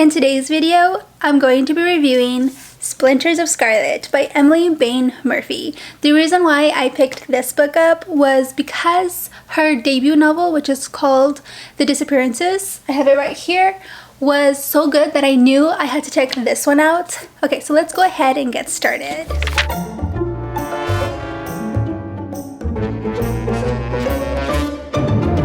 In today's video, I'm going to be reviewing Splinters of Scarlet by Emily Bain Murphy. The reason why I picked this book up was because her debut novel, which is called The Disappearances, I have it right here, was so good that I knew I had to check this one out. Okay, so let's go ahead and get started.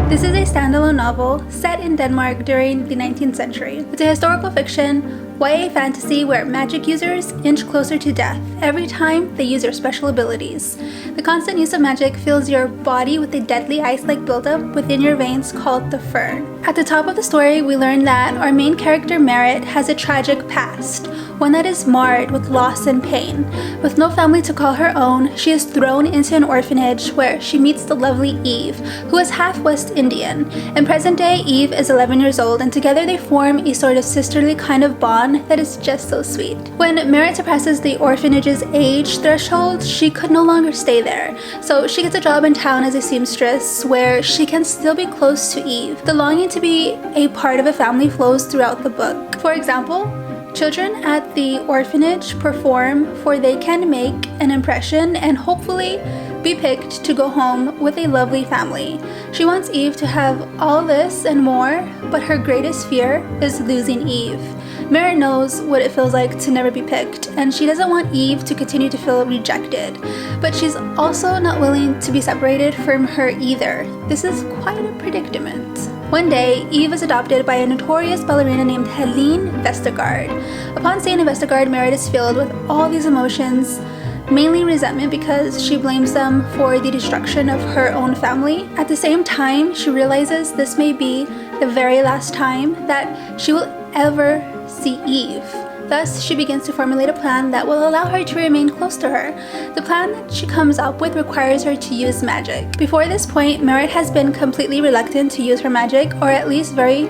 This is a standalone novel set in Denmark during the 19th century. It's a historical fiction, YA fantasy where magic users inch closer to death every time they use their special abilities. The constant use of magic fills your body with a deadly ice-like buildup within your veins called the fern. At the top of the story, we learn that our main character Merit has a tragic past, one that is marred with loss and pain. With no family to call her own, she is thrown into an orphanage where she meets the lovely Eve, who is half West Indian. In present day, Eve is 11 years old, and together they form a sort of sisterly kind of bond that is just so sweet. When Merit surpasses the orphanage's age threshold, she could no longer stay there. So she gets a job in town as a seamstress where she can still be close to Eve. The longing to be a part of a family flows throughout the book. For example, children at the orphanage perform for they can make an impression and hopefully be picked to go home with a lovely family. She wants Eve to have all this and more, but her greatest fear is losing Eve. Merit knows what it feels like to never be picked, and she doesn't want Eve to continue to feel rejected. But she's also not willing to be separated from her either. This is quite a predicament. One day, Eve is adopted by a notorious ballerina named Helene Vestergaard. Upon staying in Vestergaard, Merit is filled with all these emotions, mainly resentment because she blames them for the destruction of her own family. At the same time, she realizes this may be the very last time that she will ever see Eve. Thus, she begins to formulate a plan that will allow her to remain close to her. The plan that she comes up with requires her to use magic. Before this point, Merit has been completely reluctant to use her magic, or at least very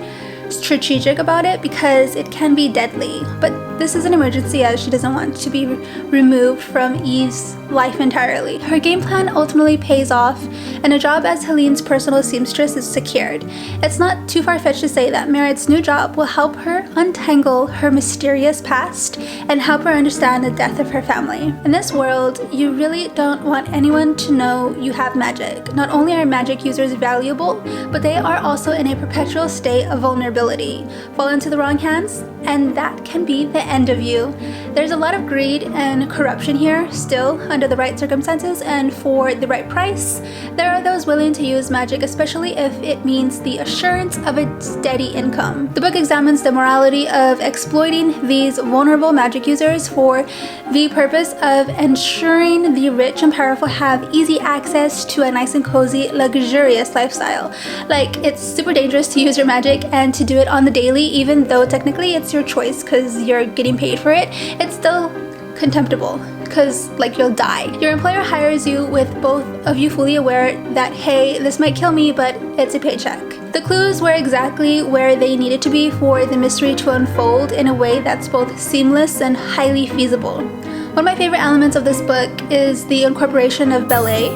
strategic about it because it can be deadly. But this is an emergency as she doesn't want to be removed from Eve's life entirely. Her game plan ultimately pays off, and a job as Helene's personal seamstress is secured. It's not too far-fetched to say that Merit's new job will help her untangle her mysterious past and help her understand the death of her family. In this world, you really don't want anyone to know you have magic. Not only are magic users valuable, but they are also in a perpetual state of vulnerability. Fall into the wrong hands, and that can be the end of you. There's a lot of greed and corruption here still, under the right circumstances and for the right price. There are those willing to use magic, especially if it means the assurance of a steady income. The book examines the morality of exploiting these vulnerable magic users for the purpose of ensuring the rich and powerful have easy access to a nice and cozy, luxurious lifestyle. Like, it's super dangerous to use your magic and to do it on the daily, even though technically it's your choice because you're getting paid for it. It's still contemptible because you'll die. Your employer hires you with both of you fully aware that, hey, this might kill me, but it's a paycheck. The clues were exactly where they needed to be for the mystery to unfold in a way that's both seamless and highly feasible. One of my favorite elements of this book is the incorporation of ballet.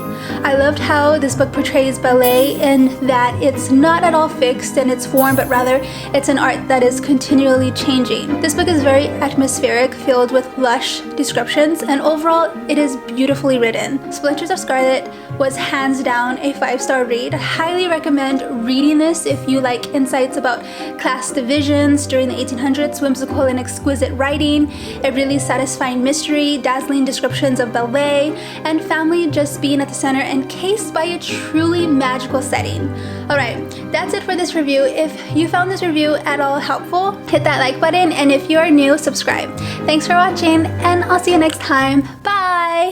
I loved how this book portrays ballet in that it's not at all fixed in its form, but rather it's an art that is continually changing. This book is very atmospheric, filled with lush descriptions, and overall it is beautifully written. Splinters of Scarlet was hands down a 5-star read. I highly recommend reading this if you like insights about class divisions during the 1800s, whimsical and exquisite writing, a really satisfying mystery, dazzling descriptions of ballet, and family just being at the center, encased by a truly magical setting. Alright, that's it for this review. If you found this review at all helpful, hit that like button, and if you are new, subscribe. Thanks for watching, and I'll see you next time. Bye!